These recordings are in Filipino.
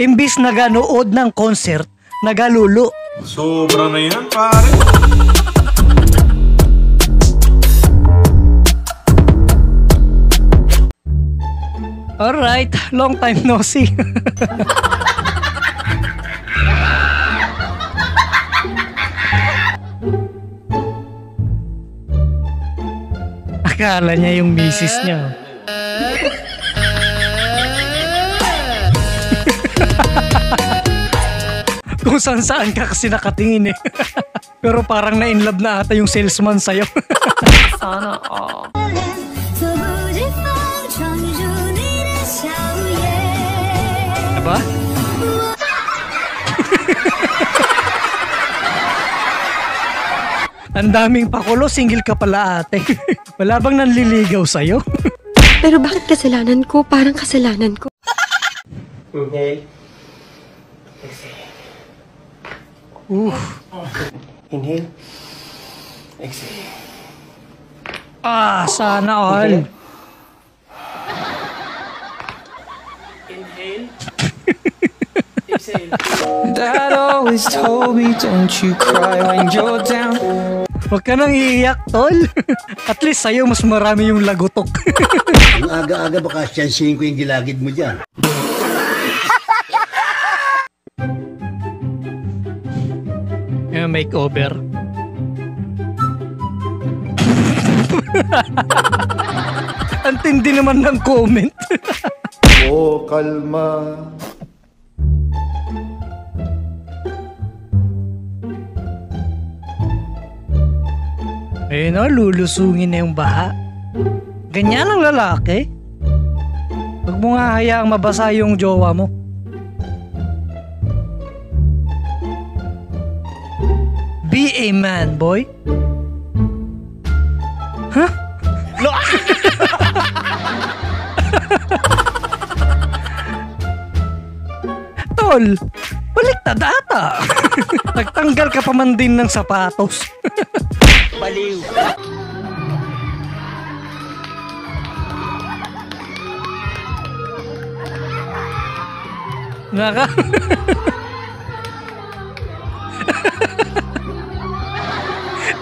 Imbis naganood ng concert, nagalulo. Sobra na yan, pare. Alright, long time no see. Akala niya yung misis niya. Kung saan ka kasi nakatingin eh. Pero parang na-inlove na ata yung salesman sa'yo. Sana all. Diba? Ang daming pakulo, single ka pala ate. Wala bang nanliligaw sa'yo? Pero bakit kasalanan ko? Parang kasalanan ko. Inhale. Exhale. Inhale. Exhale. Sana all. Inhale. Exhale. Dad always told me, don't you cry when you're down. Huwag ka nang iiyak, tol. At least sa'yo mas marami yung lagutok. Ang aga-aga baka siyansihin ko yung gilagid mo dyan. Makeover. Ang tindi naman ng comment. Oh, kalma. Ayun o, lulusungin na yung baha. Ganyan ang lalaki. Huwag mo nga hayaang mabasa yung jowa mo. Be a man, boy. Huh? Tol, baliktad ata. Nagtanggal ka pa man din ng sapatos. Baliw. Naka.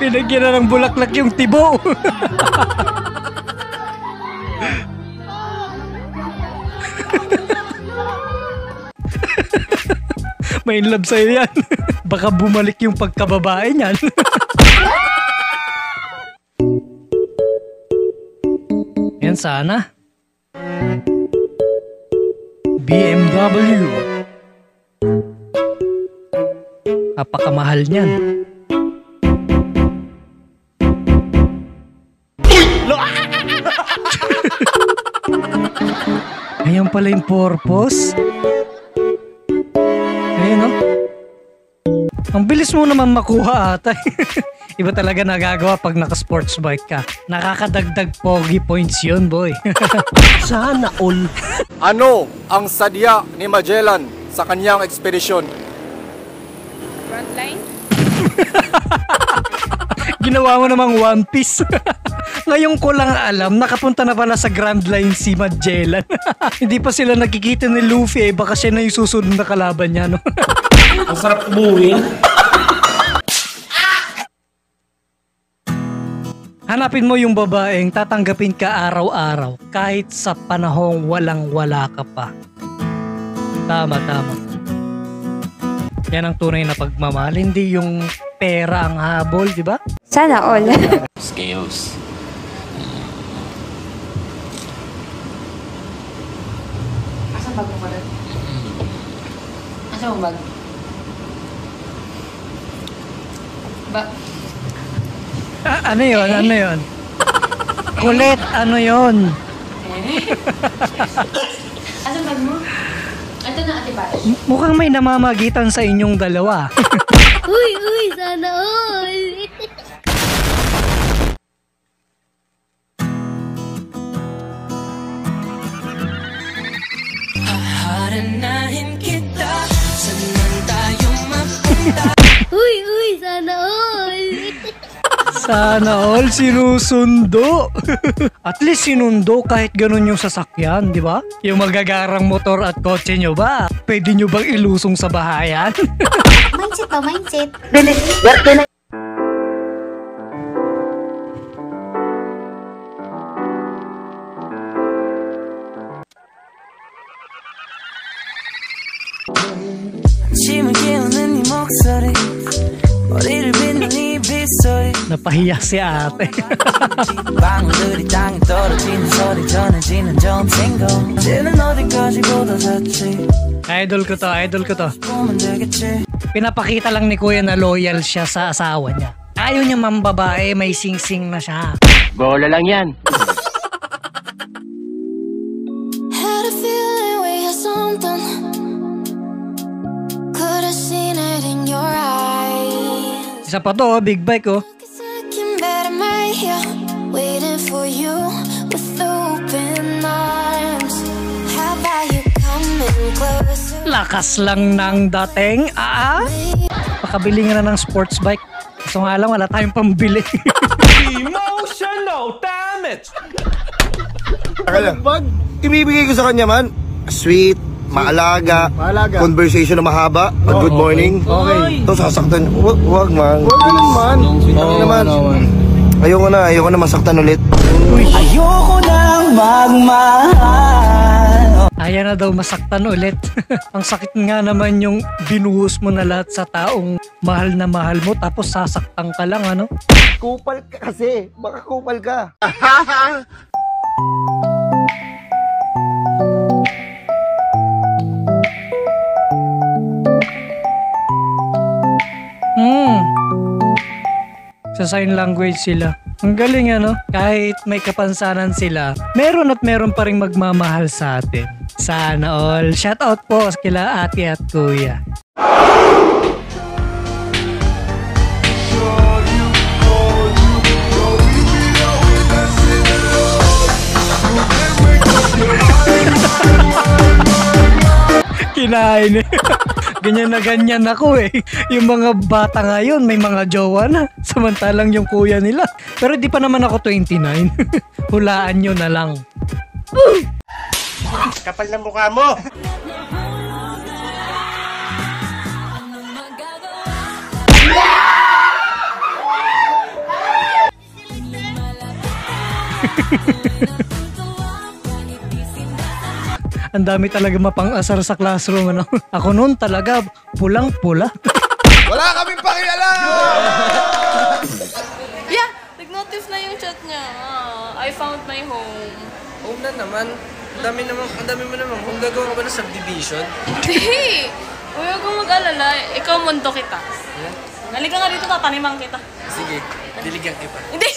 Pinagyan na ng bulaklak yung tibo. May in love sa'yo yan. Baka bumalik yung pagkababae niyan. Yan sana. BMW. Napakamahal niyan. Ayan pala yung purpose. Ayun, no? Ang bilis mo naman makuha ata. Iba talaga nagagawa pag naka-sports bike ka. Nakakadagdag pogi points yun, boy. Sana all. Ano ang sadya ni Magellan sa kanyang ekspedisyon? Frontline? Ginawa mo namang One Piece. Ngayon ko lang alam, nakapunta na pala sa Grand Line si Magellan. Hindi pa sila nakikita ni Luffy eh, baka siya na yung susunod na kalaban niya, no? Ang sarap umuwi. Hanapin mo yung babaeng tatanggapin ka araw-araw kahit sa panahong walang-wala ka pa. Tama. Yan ang tunay na pagmamahal, hindi yung pera ang habol, di ba? Sana all. Scales. Asan bag mo pa rin? Asan mo bag? Ano yun? Kulit, ano yun? Asan bag mo? Ito na, Ate Pat. Mukhang may namamagitan sa inyong dalawa. Uy, sana all. Haharanahin kita, saan tayo mapunta? Uy, sana all. Sana all sinusundo. At least sinundo kahit ganun yung sasakyan, di ba? Yung magagarang motor at kotse nyo ba? Pwede nyo bang ilusong sa bahayan? Mindset ba? Mindset? Napahiya si ate. Idol ko to. Pinapakita lang ni kuya na loyal siya sa asawa niya. Ayaw niya mambabae, may sing-sing na siya. Bola lang yan. Had a feeling we had something. Could have seen it in your eyes. Isa pa to, big bike oh. Second better right here, waiting for you with open arms. How about you coming closer? Lakas lang ng dating. Pakabili nga na ng sports bike. So nga lang, wala tayong pambili. Emotional damage! Pag ibibigay ko sa kanya man, sweet, maalaga, conversation na mahaba, good morning. Okay. Ito sasaktan, wag man. Wag naman. Ayoko na masaktan ulit. Ayoko nang magmahal. Ayaw na daw masaktan ulit. Ang sakit nga naman yung binuhos mo na lahat sa taong mahal na mahal mo tapos sasaktan ka lang, ano? Kupal ka kasi, baka kupal ka. Sa sign language sila. Ang galing ano, kahit may kapansanan sila, meron pa rin magmamahal sa atin. Sana all. Shout out po kila ate at kuya. Kinain eh. Ganyan na ganyan ako eh. Yung mga bata ngayon may mga jowa na. Samantalang yung kuya nila. Pero di pa naman ako 29. Hulaan nyo na lang. Kapal ng mukha mo! Ang dami talaga mapang-asar sa classroom, ano? Ako noon talaga, pulang-pula. Wala kaming pakialam! Yeah, nag-notice na yung chat niya. I found my home. Home na naman. Ang dami mo naman. Kung gagawa ka ba ng subdivision? Hindi! Huwag kang mag-alala. Ikaw mundo kita. Halika nga dito, tataniman kita. Sige, diligyan kita. Hindi!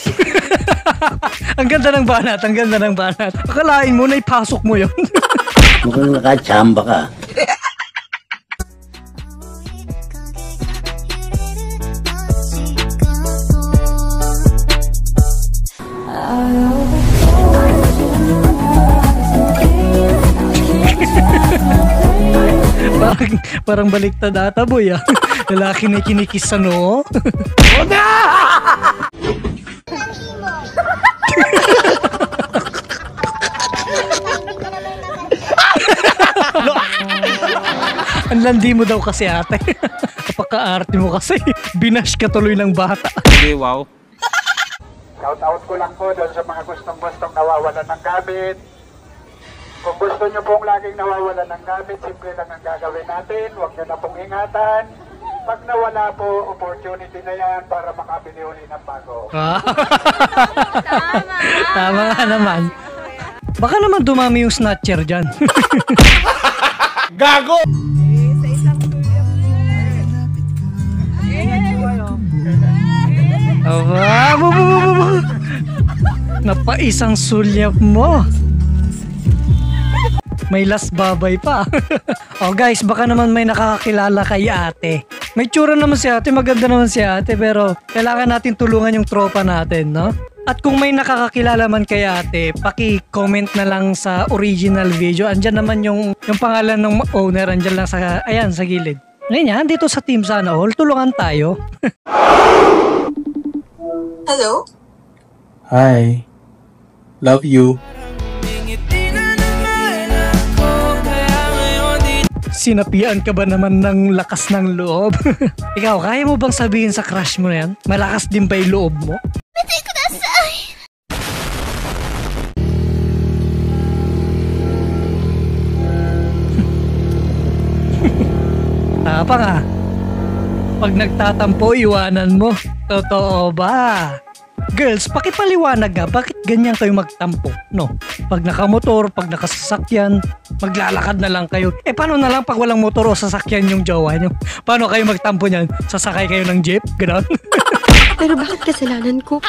Ang ganda ng banat. Akalain mo na ipasok mo yun. Mukhang nakachamba ka. Parang baliktad ata boy ah. Lalaki na kinikis sa noo. Ang landi mo daw kasi ate. Kapaka-arte mo kasi. Binash ka tuloy ng bata. Hindi, wow. Shout out ko lang po doon sa mga gustong nawawalan ng gamit. Kung gusto nyo pong laging nawawalan ng gamit, simple lang ang gagawin natin. Huwag nyo na pong ingatan. Pag nawala po, opportunity na yan para makabili uli ng bago. Tama nga naman. Baka naman dumami yung snatcher dyan. Gago! Napaisang sulyap mo. May last babay pa. Oh guys, baka naman may nakakakilala kay ate. May tsura naman si ate, maganda naman si ate, pero kailangan natin tulungan yung tropa natin, no? At kung may nakakakilala man kay ate, paki-comment na lang sa original video. Andyan naman yung pangalan ng owner, andyan lang sa, ayan, sa gilid. Ngayon yan, dito sa Team Sana All, tulungan tayo. Hello? Hi. Love you. Sinapian ka ba naman ng lakas ng loob? Ikaw, kaya mo bang sabihin sa crush mo na yan? Malakas din ba yung loob mo? Tapa nga. Pag nagtatampo, iwanan mo. Totoo ba? Girls, pakipaliwanag nga, bakit ganyan kayo magtampo? No? Pag nakamotor, pag nakasasakyan, maglalakad na lang kayo. Paano na lang pag walang motor o sasakyan yung jowa nyo? Paano kayo magtampo niyan? Sasakay kayo ng jeep? Ganon? Pero bakit kasalanan ko?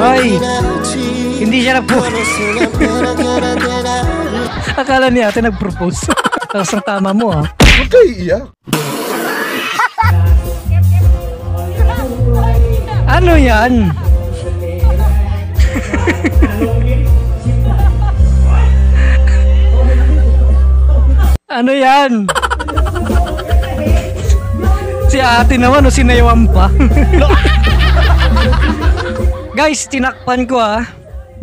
Ay! Hindi siya Akala ni ate nag-propose. Tapos ang tama mo, ha? Huwag kayo iiyak. Ano yan? Ano yan? Si ate naman o sinayawan pa. Guys, tinakpan ko, ha.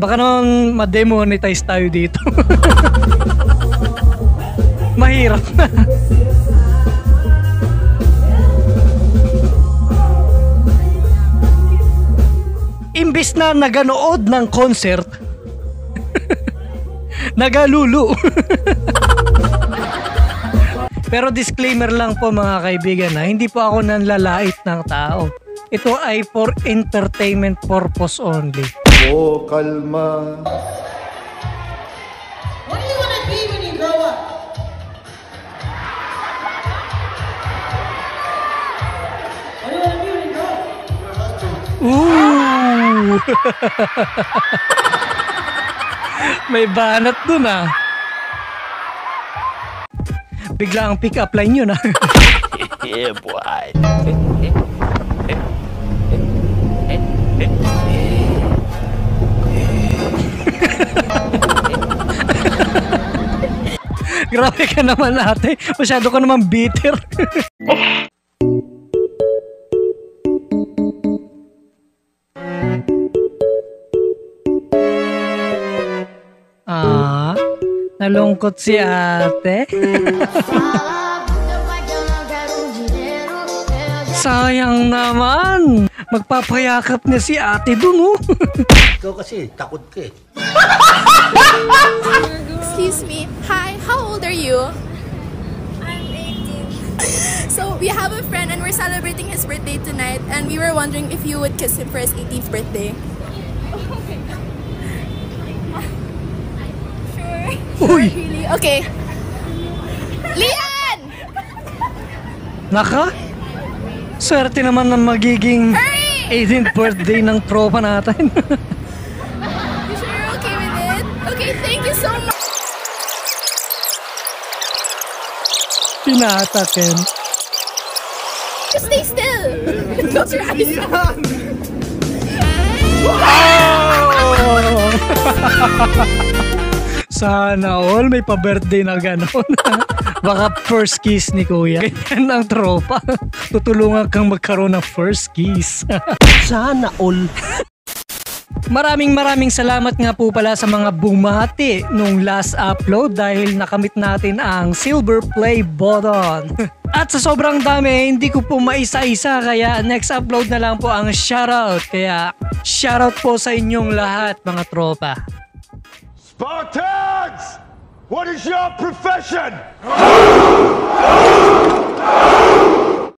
Baka naman ma-demonetize tayo dito. Mahirap na. Imbis na naganood ng concert, nagalulu. Pero disclaimer lang po mga kaibigan, ha, hindi po ako nanlalait ng tao. Ito ay for entertainment purpose only. Oh, kalma. What do you want to be when you grow up? What do you want to be when you grow up? Ooh! May banat dun, ah. Bigla ang pick-up line yun, ah. Yeah, boy. Grabe ka naman, ate. Masyado ka naman bitter. Nalungkot si ate. Sayang naman. Magpapayakap na si ate dun, oh. Ikaw kasi, takot ka eh. Excuse me. Hi, how old are you? I'm 18. So, we have a friend and we're celebrating his birthday tonight and we were wondering if you would kiss him for his 18th birthday. Uy! Really? Okay. Lian! Naka? Swerte naman ng magiging 18th birthday ng tropa natin. You sure you're okay with it? Okay, thank you so much. Pinatakin. Just stay still. Close your eyes. Wow! Sana all may pa-birthday na gano'n. Baka first kiss ni kuya. Ganyan ang tropa. Tutulungan kang magkaroon ng first kiss. Sana all. Maraming salamat nga po pala sa mga bumati nung last upload dahil nakamit natin ang silver play button. At sa sobrang dami, hindi ko po maisa-isa kaya next upload na lang po ang shoutout. Kaya shoutout po sa inyong lahat mga tropa. Spartans! What is your profession?